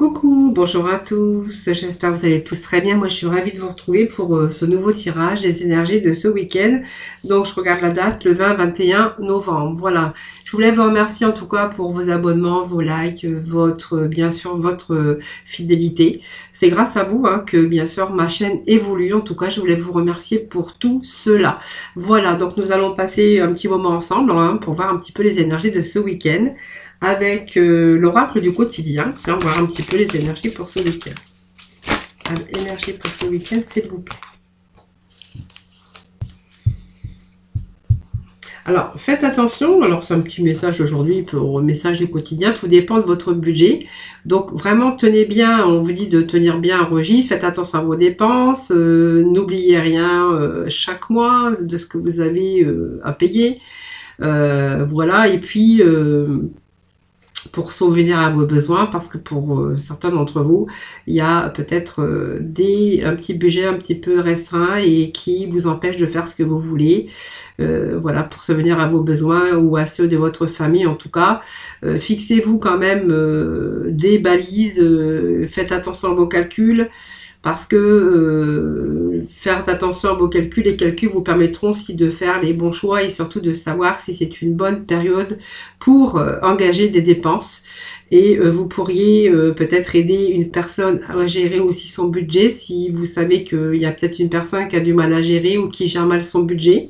Coucou, bonjour à tous, j'espère que vous allez tous très bien. Moi je suis ravie de vous retrouver pour ce nouveau tirage des énergies de ce week-end. Donc je regarde la date, le 20-21 novembre. Voilà, je voulais vous remercier en tout cas pour vos abonnements, vos likes, bien sûr votre fidélité. C'est grâce à vous que bien sûr ma chaîne évolue. En tout cas je voulais vous remercier pour tout cela. Voilà, donc nous allons passer un petit moment ensemble pour voir un petit peu les énergies de ce week-end avec l'oracle du quotidien. Tiens, voir un petit peu les énergies pour ce week-end. Énergie pour ce week-end, s'il vous plaît. Alors, faites attention. Alors, c'est un petit message aujourd'hui pour le message du quotidien. Tout dépend de votre budget. Donc, vraiment, tenez bien. On vous dit de tenir bien un registre. Faites attention à vos dépenses. N'oubliez rien chaque mois de ce que vous avez à payer. Voilà. Et puis pour subvenir à vos besoins, parce que pour certains d'entre vous, il y a peut-être un petit budget un petit peu restreint et qui vous empêche de faire ce que vous voulez. Voilà, pour subvenir à vos besoins ou à ceux de votre famille en tout cas. Fixez-vous quand même des balises, faites attention à vos calculs. Parce que faire attention à vos calculs, les calculs vous permettront aussi de faire les bons choix et surtout de savoir si c'est une bonne période pour engager des dépenses. Et vous pourriez peut-être aider une personne à gérer aussi son budget si vous savez qu'il y a peut-être une personne qui a du mal à gérer ou qui gère mal son budget.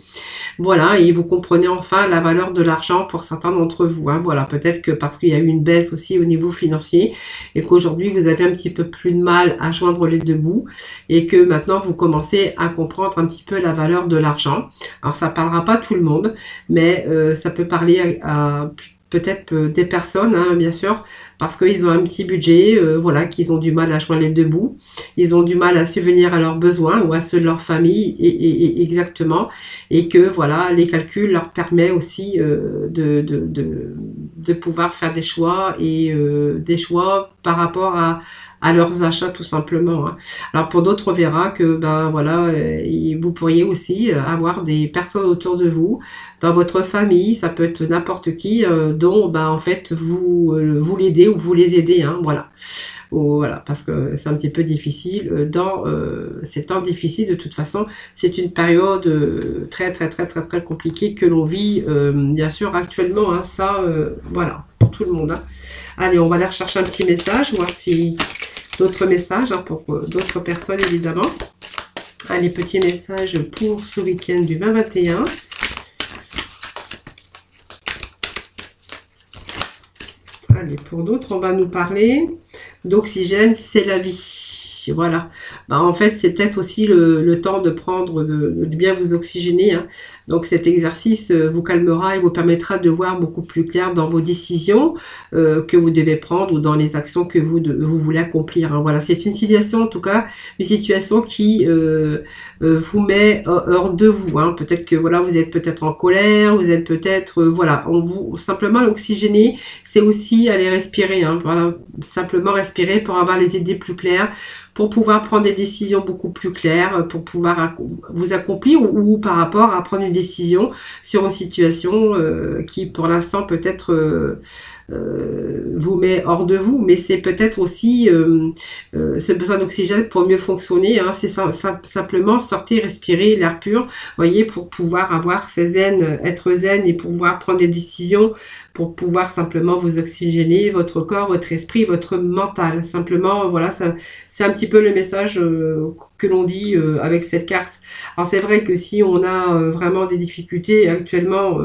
Voilà, et vous comprenez enfin la valeur de l'argent pour certains d'entre vous. Voilà, peut-être que parce qu'il y a eu une baisse aussi au niveau financier et qu'aujourd'hui vous avez un petit peu plus de mal à joindre les deux bouts et que maintenant vous commencez à comprendre un petit peu la valeur de l'argent. Alors ça parlera pas à tout le monde, mais ça peut parler à peut-être des personnes, bien sûr, parce qu'ils ont un petit budget, voilà, qu'ils ont du mal à joindre les deux bouts, ils ont du mal à subvenir à leurs besoins ou à ceux de leur famille, et exactement, et que voilà, les calculs leur permettent aussi de pouvoir faire des choix et des choix par rapport à leurs achats tout simplement. Alors pour d'autres, on verra que voilà, vous pourriez aussi avoir des personnes autour de vous, dans votre famille, ça peut être n'importe qui, dont en fait vous l'aidez ou vous les aidez, voilà. Voilà, parce que c'est un petit peu difficile dans ces temps difficiles. De toute façon, c'est une période très compliquée que l'on vit bien sûr actuellement, ça voilà, pour tout le monde. Allez, on va aller rechercher un petit message, voir si d'autres messages pour d'autres personnes évidemment. Allez, petit message pour ce week-end du 20-21. Allez, pour d'autres, on va nous parler d'oxygène, c'est la vie. Voilà. En fait, c'est peut-être aussi le temps de prendre, de bien vous oxygéner. Donc cet exercice vous calmera et vous permettra de voir beaucoup plus clair dans vos décisions que vous devez prendre ou dans les actions que vous voulez accomplir. Voilà, c'est une situation, en tout cas, une situation qui vous met hors de vous. Peut-être que voilà, vous êtes peut-être en colère, vous êtes peut-être voilà, simplement l'oxygéner, c'est aussi aller respirer. Voilà, simplement respirer pour avoir les idées plus claires, pour pouvoir prendre des décisions beaucoup plus claires, pour pouvoir vous accomplir ou par rapport à prendre une décision sur une situation qui pour l'instant peut-être vous met hors de vous, mais c'est peut-être aussi ce besoin d'oxygène pour mieux fonctionner, c'est simplement sortir, respirer l'air pur, voyez, pour pouvoir avoir être zen et pouvoir prendre des décisions, pour pouvoir simplement vous oxygéner votre corps, votre esprit, votre mental. Simplement, voilà, c'est un petit peu le message que l'on dit avec cette carte. Alors c'est vrai que si on a vraiment des difficultés actuellement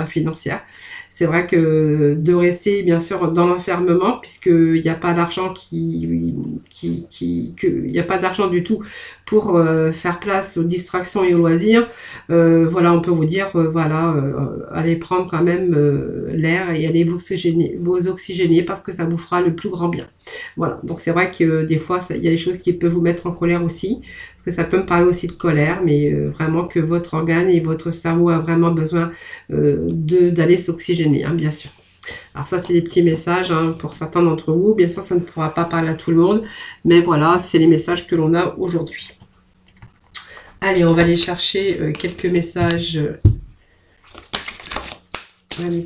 financières, c'est vrai que de rester bien sûr dans l'enfermement, puisqu'il n'y a pas d'argent il n'y a pas d'argent du tout pour faire place aux distractions et aux loisirs. Voilà, on peut vous dire, allez prendre quand même l'air et allez vous oxygéner parce que ça vous fera le plus grand bien. Voilà, donc c'est vrai que des fois, il y a des choses qui peuvent vous mettre en colère aussi, parce que ça peut me parler aussi de colère, mais vraiment que votre organe et votre cerveau a vraiment besoin d'aller s'oxygéner, bien sûr. Alors ça, c'est des petits messages pour certains d'entre vous. Bien sûr, ça ne pourra pas parler à tout le monde, mais voilà, c'est les messages que l'on a aujourd'hui. Allez, on va aller chercher quelques messages. Allez,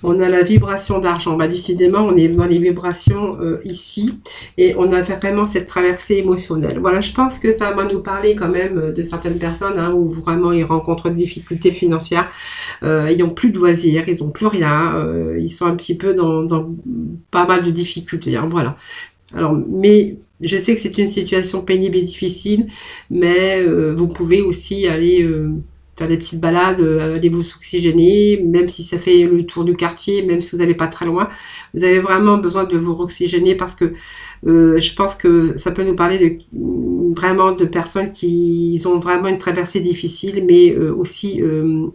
On a la vibration d'argent. Bah, décidément, on est dans les vibrations ici. Et on a vraiment cette traversée émotionnelle. Voilà, je pense que ça va nous parler quand même de certaines personnes hein, où vraiment ils rencontrent des difficultés financières. Ils n'ont plus de loisirs, ils n'ont plus rien. Ils sont un petit peu dans pas mal de difficultés. Hein, voilà. Alors, mais je sais que c'est une situation pénible et difficile. Mais vous pouvez aussi aller... faire des petites balades, aller vous oxygéner, même si ça fait le tour du quartier, même si vous n'allez pas très loin, vous avez vraiment besoin de vous oxygéner parce que je pense que ça peut nous parler vraiment de personnes qui ont vraiment une traversée difficile, mais aussi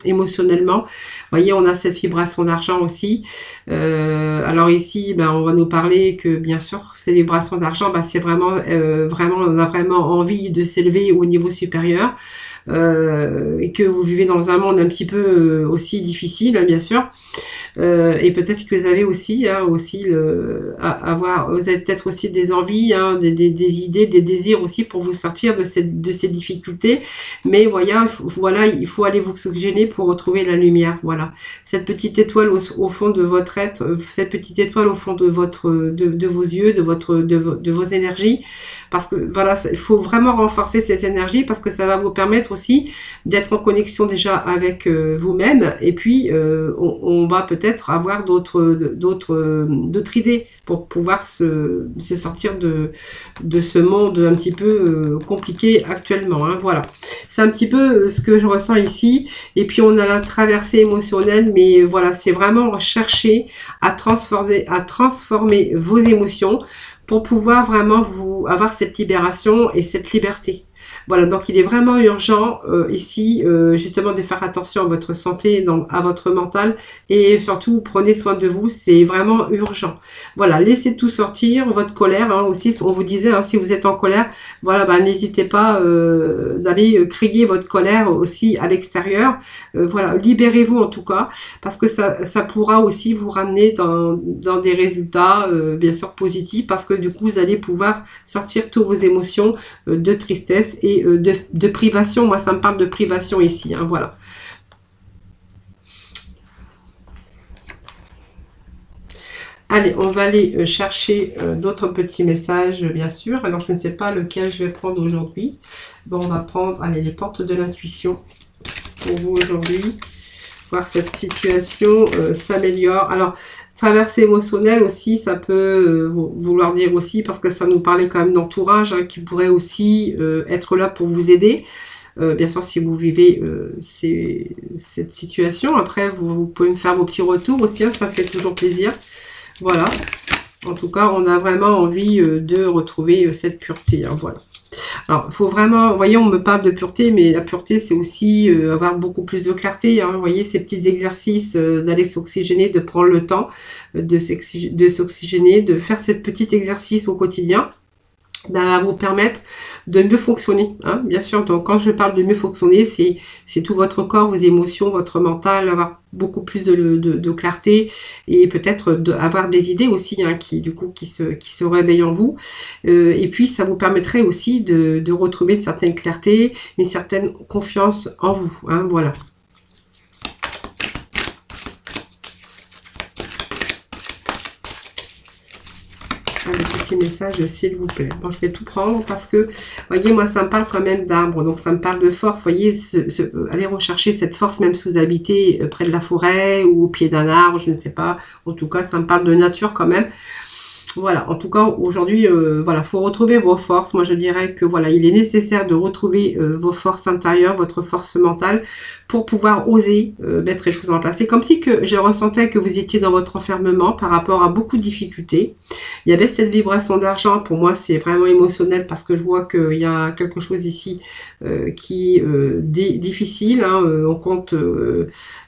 émotionnellement. Vous voyez, on a cette vibration d'argent aussi. Alors ici, ben, on va nous parler que bien sûr, ces vibrations d'argent, ben, c'est vraiment, on a vraiment envie de s'élever au niveau supérieur. Et que vous vivez dans un monde un petit peu aussi difficile, hein, bien sûr. Et peut-être que vous avez aussi, hein, vous avez peut-être aussi des envies, hein, des idées, des désirs aussi pour vous sortir de ces difficultés. Mais voilà, il faut aller vous oxygéner pour retrouver la lumière. Voilà, cette petite étoile au fond de votre être, cette petite étoile au fond de vos yeux, de vos énergies. Parce que voilà, il faut vraiment renforcer ces énergies parce que ça va vous permettre aussi d'être en connexion déjà avec vous-même. Et puis, on va peut-être avoir d'autres idées pour pouvoir se sortir de ce monde un petit peu compliqué actuellement. Hein, voilà, c'est un petit peu ce que je ressens ici. Et puis, on a la traversée émotionnelle, mais voilà, c'est vraiment chercher à transformer vos émotions pour pouvoir vraiment avoir cette libération et cette liberté. Voilà, donc il est vraiment urgent ici, justement, de faire attention à votre santé, à votre mental, et surtout, prenez soin de vous, c'est vraiment urgent. Voilà, laissez tout sortir, votre colère, hein, aussi, on vous disait, hein, si vous êtes en colère, voilà, bah, n'hésitez pas d'aller crier votre colère aussi à l'extérieur. Voilà, libérez-vous en tout cas, parce que ça pourra aussi vous ramener dans des résultats, bien sûr, positifs, parce que du coup, vous allez pouvoir sortir toutes vos émotions de tristesse et de privation. Moi, ça me parle de privation ici, hein, voilà. Allez, on va aller chercher d'autres petits messages, bien sûr. Alors, je ne sais pas lequel je vais prendre aujourd'hui. Bon, on va prendre, allez, les portes de l'intuition pour vous aujourd'hui. Voir cette situation s'améliore. Alors, traversée émotionnelle aussi, ça peut vouloir dire aussi, parce que ça nous parlait quand même d'entourage, hein, qui pourrait aussi être là pour vous aider. Bien sûr, si vous vivez cette situation, après, vous pouvez me faire vos petits retours aussi, hein, ça fait toujours plaisir. Voilà. En tout cas, on a vraiment envie de retrouver cette pureté, hein, voilà. Alors, il faut vraiment, vous voyez, on me parle de pureté, mais la pureté, c'est aussi avoir beaucoup plus de clarté. Hein, vous voyez, ces petits exercices d'aller s'oxygéner, de prendre le temps de s'oxygéner, de faire ce petit exercice au quotidien, ben, va vous permettre de mieux fonctionner. Hein, bien sûr, donc quand je parle de mieux fonctionner, c'est tout votre corps, vos émotions, votre mental, avoir beaucoup plus de clarté et peut-être avoir des idées aussi, hein, qui se réveillent en vous. Et puis ça vous permettrait aussi de retrouver une certaine clarté, une certaine confiance en vous. Hein, voilà. Un petit message, s'il vous plaît. Bon, je vais tout prendre parce que, voyez, moi, ça me parle quand même d'arbres. Donc, ça me parle de force. Voyez, allez rechercher cette force, même si vous habitez près de la forêt ou au pied d'un arbre, je ne sais pas. En tout cas, ça me parle de nature quand même. Voilà, en tout cas, aujourd'hui, voilà, faut retrouver vos forces. Moi, je dirais que, voilà, il est nécessaire de retrouver vos forces intérieures, votre force mentale, pour pouvoir oser mettre les choses en place. C'est comme si que je ressentais que vous étiez dans votre enfermement par rapport à beaucoup de difficultés. Il y avait cette vibration d'argent. Pour moi, c'est vraiment émotionnel parce que je vois qu'il y a quelque chose ici qui est difficile. Hein, on compte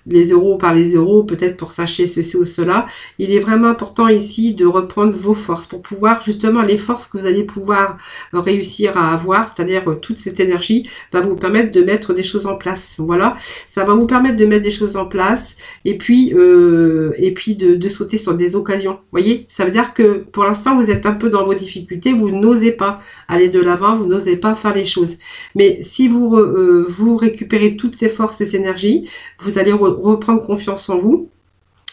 les euros par les euros, peut-être pour s'acheter ceci ou cela. Il est vraiment important ici de reprendre vos forces pour pouvoir, justement, les forces que vous allez pouvoir réussir à avoir, c'est-à-dire toute cette énergie, va vous permettre de mettre des choses en place. Voilà, ça va vous permettre de mettre des choses en place et puis de sauter sur des occasions. Vous voyez, ça veut dire que pour l'instant, vous êtes un peu dans vos difficultés, vous n'osez pas aller de l'avant, vous n'osez pas faire les choses. Mais si vous récupérez toutes ces forces, ces énergies, vous allez reprendre confiance en vous.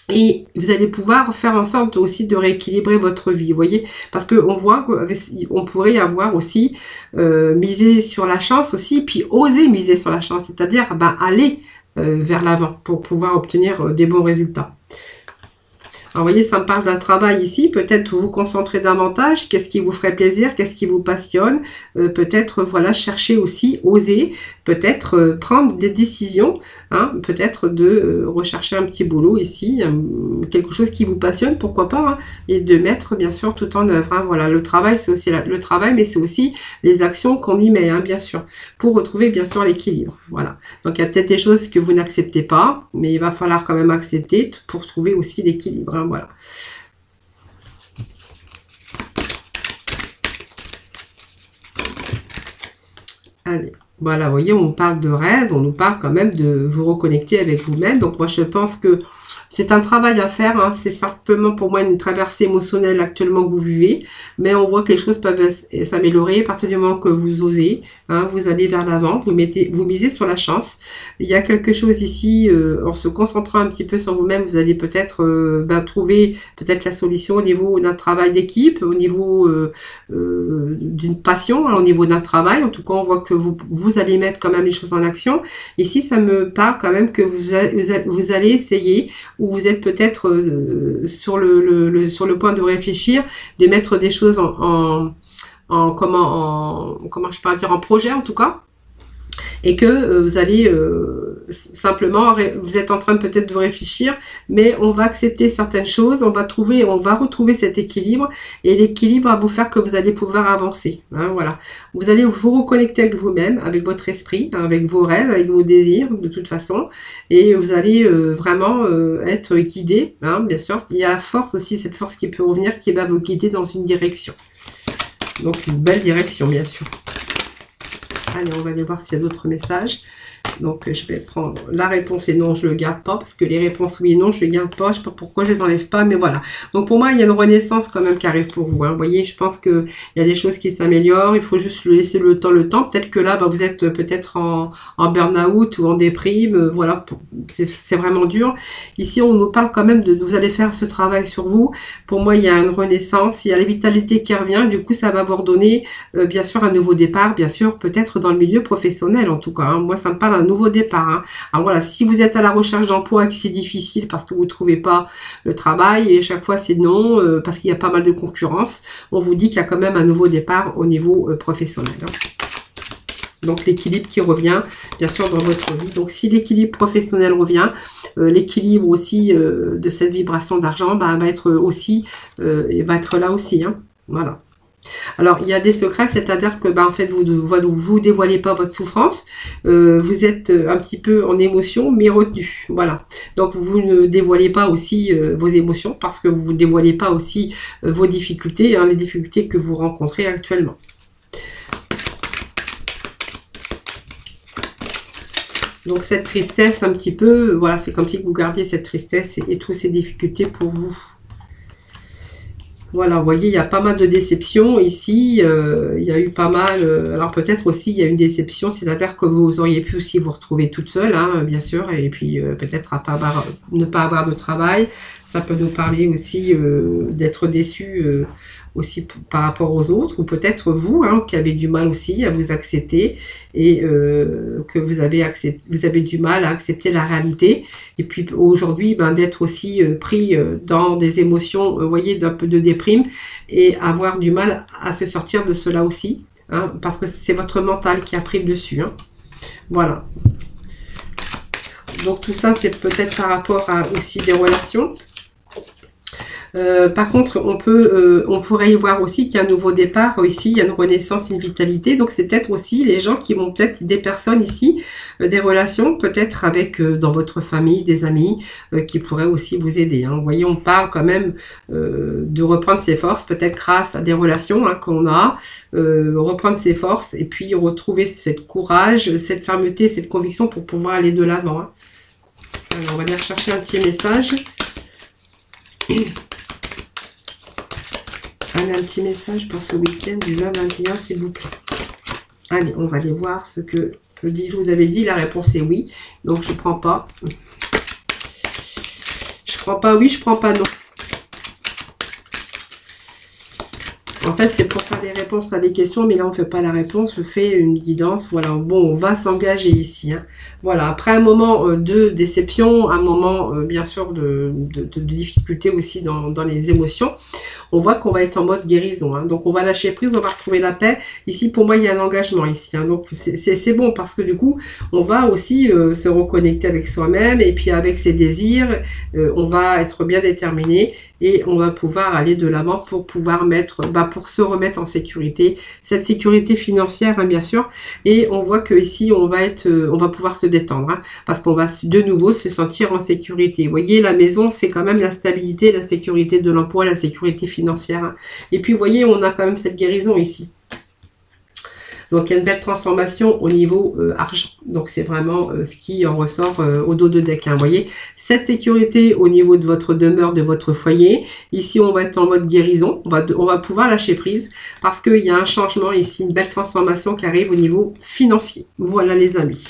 Et vous allez pouvoir faire en sorte aussi de rééquilibrer votre vie, vous voyez, parce que on voit qu'on pourrait avoir aussi misé sur la chance aussi, puis oser miser sur la chance, c'est-à-dire aller vers l'avant pour pouvoir obtenir des bons résultats. Alors, vous voyez, ça me parle d'un travail ici. Peut-être vous concentrer davantage. Qu'est-ce qui vous ferait plaisir? Qu'est-ce qui vous passionne? Peut-être, voilà, chercher aussi, oser. Peut-être prendre des décisions. Hein, peut-être de rechercher un petit boulot ici. Quelque chose qui vous passionne, pourquoi pas. Hein, et de mettre, bien sûr, tout en œuvre. Hein, voilà, le travail, c'est aussi le travail, mais c'est aussi les actions qu'on y met, hein, bien sûr. Pour retrouver, bien sûr, l'équilibre. Voilà. Donc, il y a peut-être des choses que vous n'acceptez pas, mais il va falloir quand même accepter pour trouver aussi l'équilibre. Hein. Voilà. Allez, voilà, vous voyez, on parle de rêve, on nous parle quand même de vous reconnecter avec vous-même. Donc moi, je pense que c'est un travail à faire, hein. C'est simplement pour moi une traversée émotionnelle actuellement que vous vivez, mais on voit que les choses peuvent s'améliorer à partir du moment que vous osez, hein, vous allez vers l'avant, vous misez sur la chance. Il y a quelque chose ici, en se concentrant un petit peu sur vous-même, vous allez peut-être trouver peut-être la solution au niveau d'un travail d'équipe, au niveau d'une passion, hein, au niveau d'un travail. En tout cas, on voit que vous allez mettre quand même les choses en action. Ici, ça me parle quand même que vous allez essayer, ou vous êtes peut-être sur le point de réfléchir, de mettre des choses comment je peux dire, en projet en tout cas, et que vous allez simplement, vous êtes en train peut-être de réfléchir, mais on va accepter certaines choses, on va retrouver cet équilibre, et l'équilibre va vous faire que vous allez pouvoir avancer. Hein, voilà. Vous allez vous reconnecter avec vous-même, avec votre esprit, hein, avec vos rêves, avec vos désirs, de toute façon, et vous allez vraiment être guidé, hein, bien sûr. Il y a la force aussi, cette force qui peut revenir, qui va vous guider dans une direction. Donc une belle direction, bien sûr. Allez, on va aller voir s'il y a d'autres messages. Donc, je vais prendre la réponse et non, je ne le garde pas, parce que les réponses oui et non, je ne les garde pas. Je ne sais pas pourquoi je ne les enlève pas, mais voilà. Donc, pour moi, il y a une renaissance quand même qui arrive pour vous. Hein. Vous voyez, je pense qu'il y a des choses qui s'améliorent. Il faut juste laisser le temps. Peut-être que là, vous êtes peut-être en burn-out ou en déprime. Voilà, c'est vraiment dur. Ici, on nous parle quand même vous allez faire ce travail sur vous. Pour moi, il y a une renaissance. Il y a la vitalité qui revient. Du coup, ça va vous redonner, bien sûr, un nouveau départ. Bien sûr, peut-être dans le milieu professionnel, en tout cas. Hein. Moi, ça me parle d'un nouveau départ. Hein. Alors voilà, si vous êtes à la recherche d'emploi et que c'est difficile parce que vous ne trouvez pas le travail, et à chaque fois c'est non, parce qu'il y a pas mal de concurrence, on vous dit qu'il y a quand même un nouveau départ au niveau professionnel. Hein. Donc l'équilibre qui revient, bien sûr, dans votre vie. Donc si l'équilibre professionnel revient, l'équilibre aussi de cette vibration d'argent va être là aussi. Hein. Voilà. Alors, il y a des secrets, c'est-à-dire que, en fait, vous dévoilez pas votre souffrance, vous êtes un petit peu en émotion, mais retenu, voilà. Donc, vous ne dévoilez pas aussi vos émotions, parce que vous ne dévoilez pas aussi vos difficultés, hein, les difficultés que vous rencontrez actuellement. Donc, cette tristesse, un petit peu, voilà, c'est comme si vous gardiez cette tristesse et toutes ces difficultés pour vous. Voilà, vous voyez, il y a pas mal de déceptions ici, il y a eu pas mal, alors peut-être aussi il y a une déception, c'est-à-dire que vous auriez pu aussi vous retrouver toute seule, hein, bien sûr, et puis peut-être ne pas avoir de travail. Ça peut nous parler aussi d'être déçu aussi par rapport aux autres, ou peut-être vous, hein, qui avez du mal aussi à vous accepter, et que vous avez du mal à accepter la réalité, et puis aujourd'hui d'être aussi pris dans des émotions, vous voyez, d'un peu de déprime, et avoir du mal à se sortir de cela aussi, hein, parce que c'est votre mental qui a pris le dessus. Hein. Voilà. Donc tout ça, c'est peut-être par rapport à aussi des relations. Par contre, on pourrait y voir aussi qu'il y a un nouveau départ ici, il y a une renaissance, une vitalité. Donc c'est peut-être aussi les gens qui vont peut-être, des personnes ici, des relations peut-être avec dans votre famille, des amis qui pourraient aussi vous aider. Hein. Vous voyez, on parle quand même de reprendre ses forces, peut-être grâce à des relations hein, qu'on a, reprendre ses forces et puis retrouver ce courage, cette fermeté, cette conviction pour pouvoir aller de l'avant. Hein. Alors, on va aller chercher un petit message. Allez, un petit message pour ce week-end du 20-21, s'il vous plaît. Allez, on va aller voir ce que je vous avais dit. La réponse est oui. Donc, je ne prends pas. Je prends pas oui, je prends pas non. En fait, c'est pour faire les réponses à des questions, mais là, on ne fait pas la réponse, je fais une guidance. Voilà, bon, on va s'engager ici. Hein. Voilà, après un moment de déception, un moment, bien sûr, de difficulté aussi dans les émotions, on voit qu'on va être en mode guérison. Hein. Donc, on va lâcher prise, on va retrouver la paix. Ici, pour moi, il y a un engagement ici. Hein. Donc, c'est bon parce que du coup, on va aussi se reconnecter avec soi-même et puis avec ses désirs. On va être bien déterminé. Et on va pouvoir aller de l'avant pour pouvoir pour se remettre en sécurité, cette sécurité financière, hein, bien sûr. Et on voit que ici, on va pouvoir se détendre, hein, parce qu'on va de nouveau se sentir en sécurité. Vous voyez, la maison, c'est quand même la stabilité, la sécurité de l'emploi, la sécurité financière. Hein. Et puis, vous voyez, on a quand même cette guérison ici. Donc, il y a une belle transformation au niveau argent. Donc, c'est vraiment ce qui en ressort au dos de deck. Hein, vous voyez, cette sécurité au niveau de votre demeure, de votre foyer. Ici, on va être en mode guérison. On va pouvoir lâcher prise parce qu'il y a un changement ici, une belle transformation qui arrive au niveau financier. Voilà, les amis.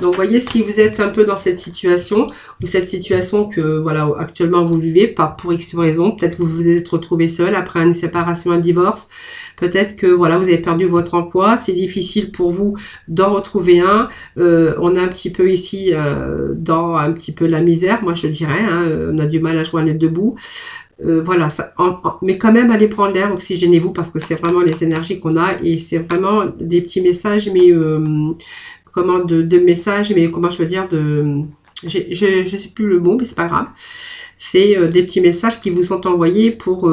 Donc, vous voyez, si vous êtes un peu dans cette situation, ou cette situation que, voilà, actuellement vous vivez, pas pour X raison, peut-être que vous vous êtes retrouvé seul après une séparation, un divorce, peut-être que, voilà, vous avez perdu votre emploi, c'est difficile pour vous d'en retrouver un, on est un petit peu ici dans un petit peu la misère, moi je dirais, hein, on a du mal à joindre les deux bouts. Voilà, mais quand même allez prendre l'air, oxygénez-vous parce que c'est vraiment les énergies qu'on a et c'est vraiment des petits messages, mais de messages, mais comment je veux dire, je sais plus le mot, mais c'est pas grave. C'est des petits messages qui vous sont envoyés pour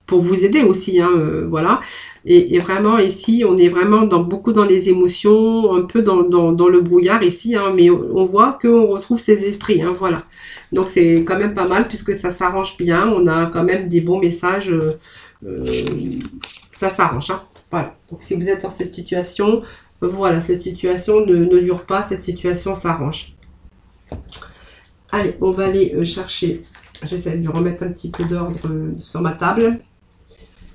vous aider aussi, hein, voilà. Et vraiment ici, on est vraiment beaucoup dans les émotions, un peu dans le brouillard ici, hein, mais on voit qu'on retrouve ces esprits, hein, voilà. Donc c'est quand même pas mal puisque ça s'arrange bien, on a quand même des bons messages, ça s'arrange, hein, voilà. Donc si vous êtes dans cette situation, voilà, cette situation ne dure pas, cette situation s'arrange. Allez, on va aller chercher, j'essaie de remettre un petit peu d'ordre sur ma table.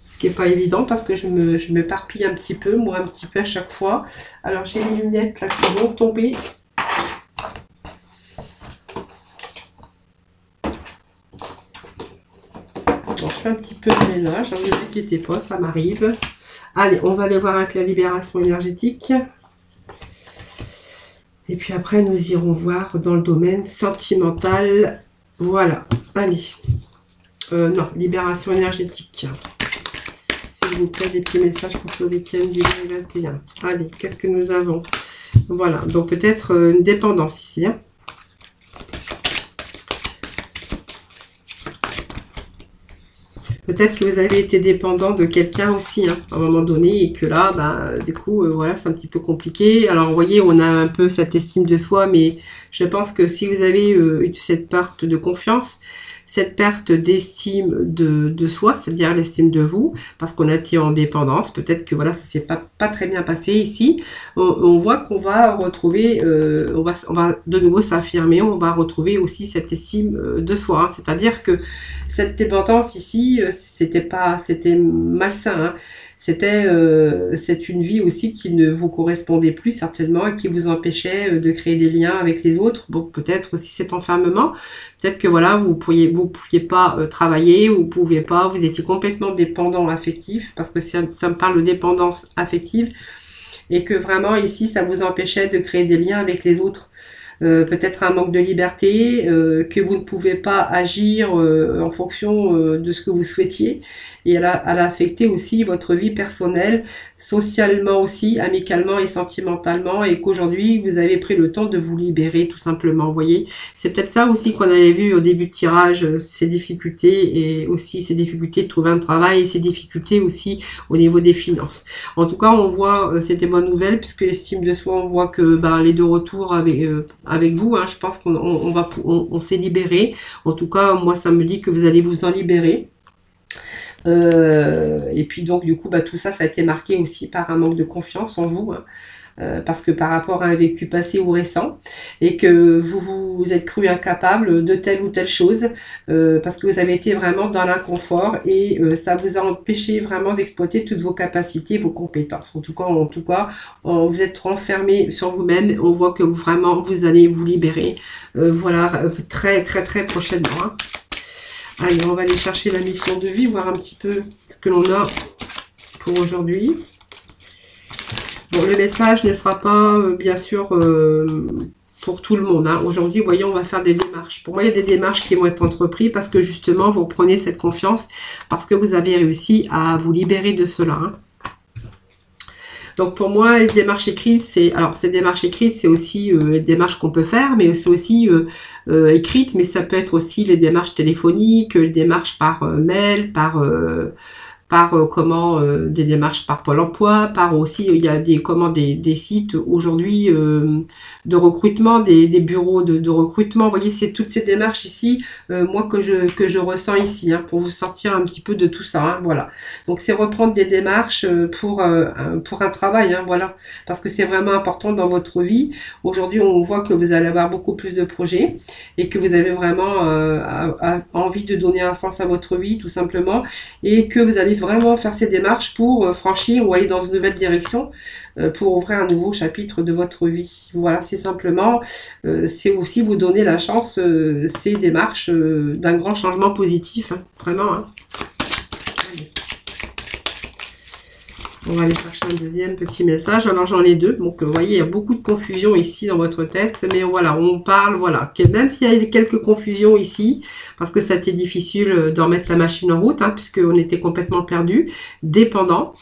Ce qui n'est pas évident parce que je m'éparpille un petit peu, moi un petit peu à chaque fois. Alors j'ai les lunettes là qui vont tomber. Bon, je fais un petit peu de ménage, ne vous inquiétez pas, ça m'arrive. Allez, on va aller voir avec la libération énergétique. Et puis après, nous irons voir dans le domaine sentimental. Voilà, allez. Non, libération énergétique. S'il vous plaît, des petits messages pour ce week-end du 2021. Allez, qu'est-ce que nous avons? Voilà, donc peut-être une dépendance ici. Hein. Peut-être que vous avez été dépendant de quelqu'un aussi, hein, à un moment donné, et que là, du coup, voilà, c'est un petit peu compliqué. Alors, vous voyez, on a un peu cette estime de soi, mais je pense que si vous avez eu cette perte de confiance, cette perte d'estime de soi, c'est-à-dire l'estime de vous, parce qu'on a été en dépendance, peut-être que voilà, ça s'est pas très bien passé ici. On voit qu'on va retrouver, on va de nouveau s'affirmer, on va retrouver aussi cette estime de soi, hein. C'est-à-dire que cette dépendance ici, c'était malsain, hein. C'est une vie aussi qui ne vous correspondait plus certainement et qui vous empêchait de créer des liens avec les autres. Bon, peut-être aussi cet enfermement, peut-être que voilà, vous pouviez pas travailler, vous étiez complètement dépendant affectif, parce que ça me parle de dépendance affective, et que vraiment ici, ça vous empêchait de créer des liens avec les autres. Peut-être un manque de liberté, que vous ne pouvez pas agir en fonction de ce que vous souhaitiez. Et elle a affecté aussi votre vie personnelle, socialement aussi, amicalement et sentimentalement, et qu'aujourd'hui, vous avez pris le temps de vous libérer, tout simplement. Vous voyez, c'est peut-être ça aussi qu'on avait vu au début de tirage, ces difficultés, et aussi ces difficultés de trouver un travail, et ces difficultés aussi au niveau des finances. En tout cas, on voit, c'est des bonnes nouvelles, puisque l'estime de soi, on voit que les deux retours avec vous, hein, je pense qu'on s'est libéré. En tout cas, moi, ça me dit que vous allez vous en libérer. Et puis donc, du coup, tout ça, ça a été marqué aussi par un manque de confiance en vous. Hein. parce que par rapport à un vécu passé ou récent, et que vous êtes cru incapable de telle ou telle chose, parce que vous avez été vraiment dans l'inconfort, et ça vous a empêché vraiment d'exploiter toutes vos capacités, vos compétences. En tout cas, vous êtes renfermé sur vous-même. On voit que vraiment vous allez vous libérer, voilà, très très très prochainement. Hein. Allez, on va aller chercher la mission de vie, voir un petit peu ce que l'on a pour aujourd'hui. Bon, le message ne sera pas, bien sûr, pour tout le monde. Hein. Aujourd'hui, voyons, on va faire des démarches. Pour moi, il y a des démarches qui vont être entreprises parce que justement, vous prenez cette confiance, parce que vous avez réussi à vous libérer de cela. Hein. Donc pour moi, les démarches écrites, ces démarches écrites, c'est aussi les démarches qu'on peut faire, mais c'est aussi écrites, mais ça peut être aussi les démarches téléphoniques, les démarches par mail, par des démarches par Pôle emploi, par aussi il y a des sites aujourd'hui de recrutement, des bureaux de recrutement. Vous voyez, c'est toutes ces démarches ici, moi que je ressens ici, hein, pour vous sortir un petit peu de tout ça. Hein, voilà. Donc c'est reprendre des démarches pour un travail, hein, voilà, parce que c'est vraiment important dans votre vie. Aujourd'hui, on voit que vous allez avoir beaucoup plus de projets et que vous avez vraiment envie de donner un sens à votre vie, tout simplement, et que vous allez vraiment faire ces démarches pour franchir ou aller dans une nouvelle direction, pour ouvrir un nouveau chapitre de votre vie. Voilà, c'est simplement, c'est aussi vous donner la chance, ces démarches, d'un grand changement positif, hein, vraiment. Hein. On va aller chercher un deuxième petit message. Alors j'en ai deux. Donc vous voyez, il y a beaucoup de confusion ici dans votre tête. Mais voilà, on parle, voilà. Même s'il y a quelques confusions ici, parce que ça a été difficile de remettre la machine en route, hein, puisqu'on était complètement perdu, dépendant.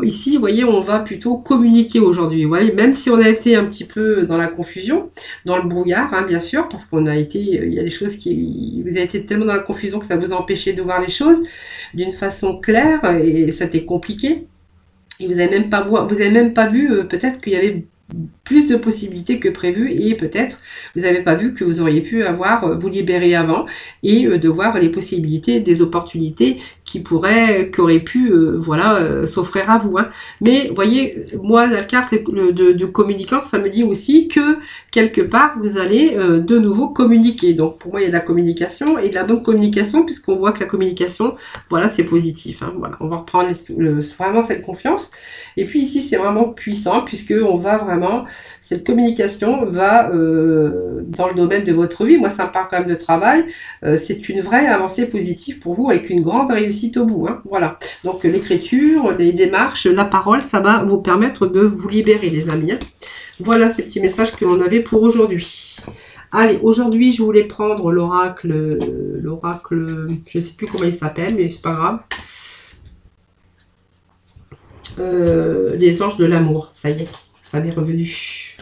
Ici, vous voyez, on va plutôt communiquer aujourd'hui. Vous voyez, même si on a été un petit peu dans la confusion, dans le brouillard, hein, bien sûr, parce qu'on a été, il y a des choses qui, vous avez été tellement dans la confusion que ça vous a empêché de voir les choses d'une façon claire, et ça a été compliqué. Et vous avez même pas vu peut-être qu'il y avait plus de possibilités que prévu, et peut-être vous n'avez pas vu que vous auriez pu vous libérer avant, et de voir les possibilités, des opportunités qui auraient pu s'offrir à vous. Hein. Mais voyez, moi la carte de communicant, ça me dit aussi que quelque part vous allez de nouveau communiquer. Donc pour moi il y a de la communication, et de la bonne communication, puisqu'on voit que la communication, voilà, c'est positif. Hein. Voilà, on va reprendre vraiment cette confiance. Et puis ici c'est vraiment puissant, puisque on va vraiment, cette communication va dans le domaine de votre vie. Moi ça me parle quand même de travail. C'est une vraie avancée positive pour vous, avec une grande réussite au bout. Hein. Voilà. Donc l'écriture, les démarches, la parole, ça va vous permettre de vous libérer, les amis. Hein. Voilà ces petits messages que l'on avait pour aujourd'hui. Allez, aujourd'hui je voulais prendre l'oracle, je ne sais plus comment il s'appelle, mais c'est pas grave. Les anges de l'amour, ça y est, ça m'est revenu.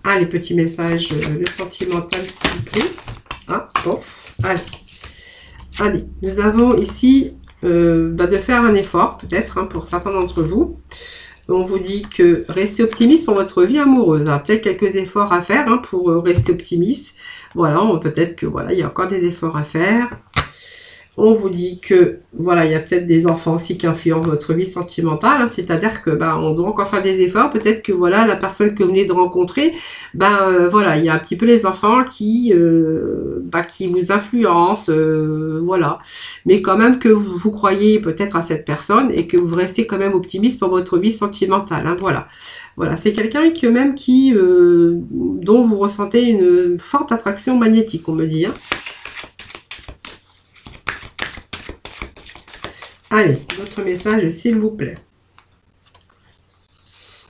Ah, les petits messages, le sentimental, s'il vous plaît. Ah, off. Allez, nous avons ici de faire un effort, peut-être, hein, pour certains d'entre vous. On vous dit que restez optimiste pour votre vie amoureuse. Hein. Peut-être quelques efforts à faire, hein, pour rester optimiste. Voilà, peut-être que voilà, il y a encore des efforts à faire. On vous dit que voilà, il y a peut-être des enfants aussi qui influencent votre vie sentimentale, hein, c'est-à-dire que on doit encore faire des efforts. Peut-être que voilà, la personne que vous venez de rencontrer, voilà, il y a un petit peu les enfants qui vous influencent, voilà. Mais quand même que vous croyez peut-être à cette personne, et que vous restez quand même optimiste pour votre vie sentimentale. Hein, voilà, voilà, c'est quelqu'un dont vous ressentez une forte attraction magnétique, on me dit. Hein. Allez, votre message, s'il vous plaît.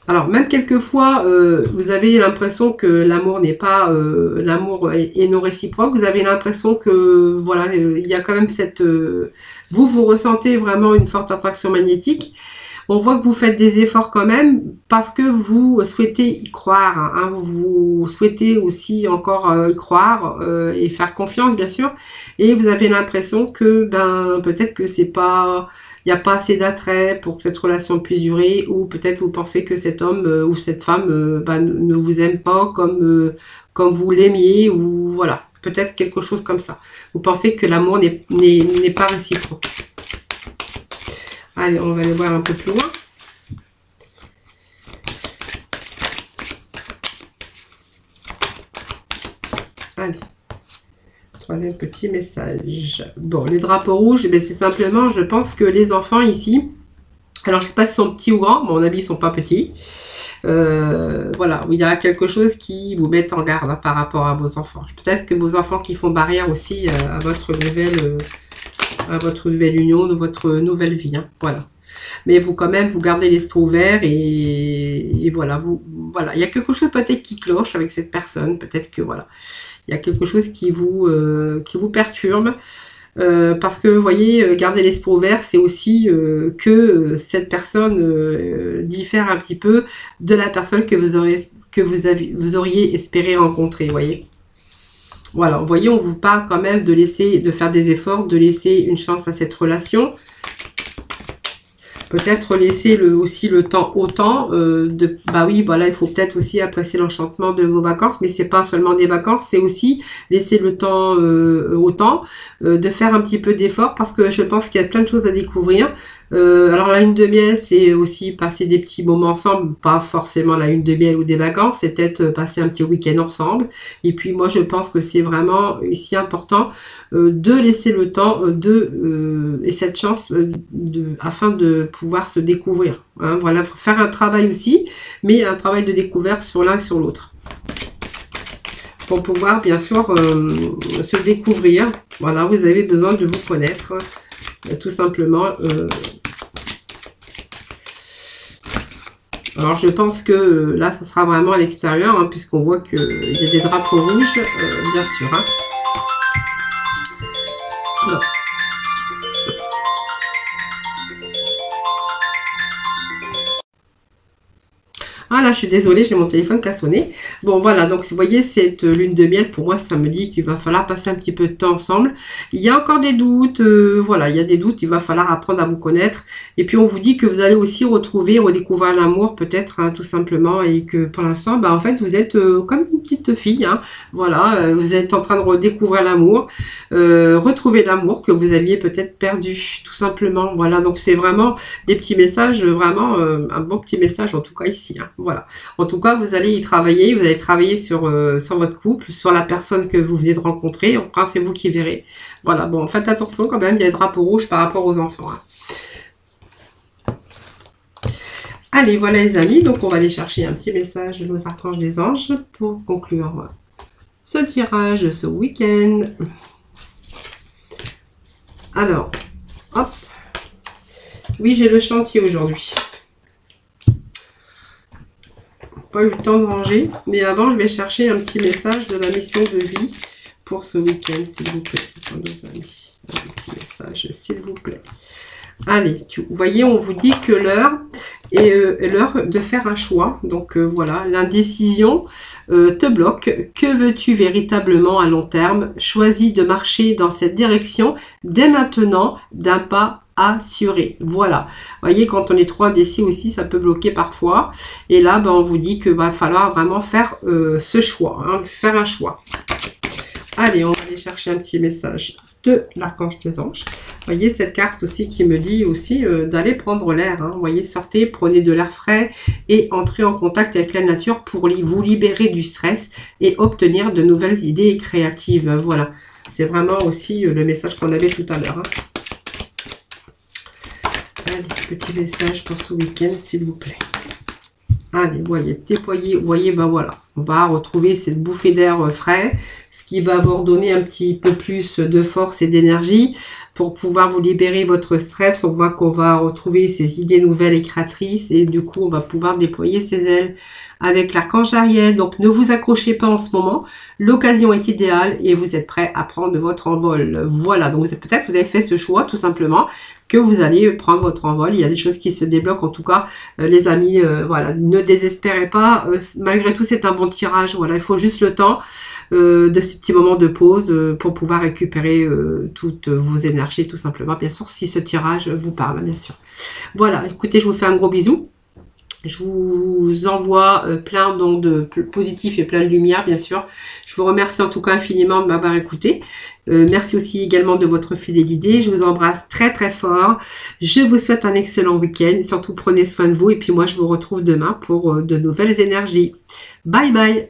Alors, même quelquefois, vous avez l'impression que l'amour n'est pas... l'amour est non réciproque. Vous avez l'impression que, voilà, il y a quand même cette... vous ressentez vraiment une forte attraction magnétique. On voit que vous faites des efforts quand même, parce que vous souhaitez y croire. Hein, vous souhaitez aussi encore y croire, et faire confiance, bien sûr. Et vous avez l'impression que peut-être que c'est pas, il n'y a pas assez d'attrait pour que cette relation puisse durer, ou peut-être vous pensez que cet homme ou cette femme ne vous aime pas comme vous l'aimiez, ou voilà, peut-être quelque chose comme ça. Vous pensez que l'amour n'est pas réciproque. Allez, on va aller voir un peu plus loin. Allez. Troisième petit message. Bon, les drapeaux rouges, c'est simplement, je pense que les enfants ici, alors je ne sais pas s'ils sont petits ou grands, à mon avis, ils ne sont pas petits. Voilà, il y a quelque chose qui vous met en garde hein, par rapport à vos enfants. Peut-être que vos enfants qui font barrière aussi à votre nouvelle union, de votre nouvelle vie. Hein, voilà. Mais vous, quand même, vous gardez l'esprit ouvert et voilà, voilà. Il y a quelque chose peut-être qui cloche avec cette personne. Peut-être que voilà, il y a quelque chose qui vous perturbe. Parce que, vous voyez, garder l'esprit ouvert, c'est aussi que cette personne diffère un petit peu de la personne que vous auriez espéré rencontrer, vous voyez. Voilà, vous voyez, on vous parle quand même de faire des efforts, de laisser une chance à cette relation. Peut-être laisser aussi le temps au temps. Bah oui, voilà, il faut peut-être aussi apprécier l'enchantement de vos vacances, mais c'est pas seulement des vacances, c'est aussi laisser le temps au temps, de faire un petit peu d'effort parce que je pense qu'il y a plein de choses à découvrir. Alors la lune de miel, c'est aussi passer des petits moments ensemble, pas forcément la lune de miel ou des vacances, c'est peut-être passer un petit week-end ensemble. Et puis moi je pense que c'est vraiment ici important de laisser le temps et cette chance afin de pouvoir se découvrir. Hein, voilà, faut faire un travail aussi, mais un travail de découverte sur l'un et sur l'autre. Pour pouvoir bien sûr se découvrir. Voilà, vous avez besoin de vous connaître. Tout simplement. Alors je pense que là, ça sera vraiment à l'extérieur, hein, puisqu'on voit qu'il y a des drapeaux rouges, bien sûr. Hein. Non. Ah là, je suis désolée, j'ai mon téléphone qui a sonné. Bon, voilà, donc vous voyez, cette lune de miel, pour moi, ça me dit qu'il va falloir passer un petit peu de temps ensemble. Il y a encore des doutes, voilà, il y a des doutes, il va falloir apprendre à vous connaître. Et puis, on vous dit que vous allez aussi redécouvrir l'amour, peut-être, hein, tout simplement, et que pour l'instant, bah, en fait, vous êtes comme une petite fille, hein, voilà, vous êtes en train de redécouvrir l'amour, retrouver l'amour que vous aviez peut-être perdu, tout simplement. Voilà, donc c'est vraiment des petits messages, vraiment un bon petit message, en tout cas ici, hein. Voilà. En tout cas, vous allez y travailler. Vous allez travailler sur votre couple, sur la personne que vous venez de rencontrer. Enfin, c'est vous qui verrez. Voilà. Bon, faites attention quand même. Il y a des drapeaux rouges par rapport aux enfants. Hein. Allez, voilà les amis. Donc, on va aller chercher un petit message de nos archanges des anges pour conclure ce tirage ce week-end. Alors, hop. Oui, j'ai le chantier aujourd'hui. Pas eu le temps de ranger, mais avant je vais chercher un petit message de la mission de vie pour ce week-end, s'il vous plaît. Un petit message, s'il vous plaît. Allez, vous voyez, on vous dit que l'heure est l'heure de faire un choix. Donc voilà, l'indécision te bloque. Que veux-tu véritablement à long terme? Choisis de marcher dans cette direction dès maintenant d'un pas assuré. Voilà. Vous voyez, quand on est trop indécis aussi, ça peut bloquer parfois. Et là, ben, on vous dit que va falloir vraiment faire ce choix, hein, faire un choix. Allez, on va aller chercher un petit message de l'archange des anges. Vous voyez, cette carte aussi qui me dit aussi d'aller prendre l'air. Hein. Vous voyez, sortez, prenez de l'air frais et entrez en contact avec la nature pour vous libérer du stress et obtenir de nouvelles idées créatives. Voilà. C'est vraiment aussi le message qu'on avait tout à l'heure. Hein. Allez, petit message pour ce week-end, s'il vous plaît. Allez, voyez, déployez, vous voyez, ben voilà. On va retrouver cette bouffée d'air frais, ce qui va vous redonner un petit peu plus de force et d'énergie pour pouvoir vous libérer votre stress. On voit qu'on va retrouver ces idées nouvelles et créatrices et du coup, on va pouvoir déployer ses ailes avec l'archange Ariel. Donc, ne vous accrochez pas en ce moment. L'occasion est idéale et vous êtes prêt à prendre votre envol. Voilà, donc peut-être vous avez fait ce choix tout simplement que vous allez prendre votre envol. Il y a des choses qui se débloquent. En tout cas, les amis, voilà, ne désespérez pas. Malgré tout, c'est un bon tirage. Voilà, il faut juste le temps de ce petit moment de pause pour pouvoir récupérer toutes vos énergies tout simplement. Bien sûr, si ce tirage vous parle, bien sûr. Voilà, écoutez, je vous fais un gros bisou. Je vous envoie plein d'ondes positifs et plein de lumière, bien sûr. Je vous remercie en tout cas infiniment de m'avoir écouté. Merci aussi également de votre fidélité. Je vous embrasse très très fort. Je vous souhaite un excellent week-end. Surtout prenez soin de vous. Et puis moi, je vous retrouve demain pour de nouvelles énergies. Bye bye.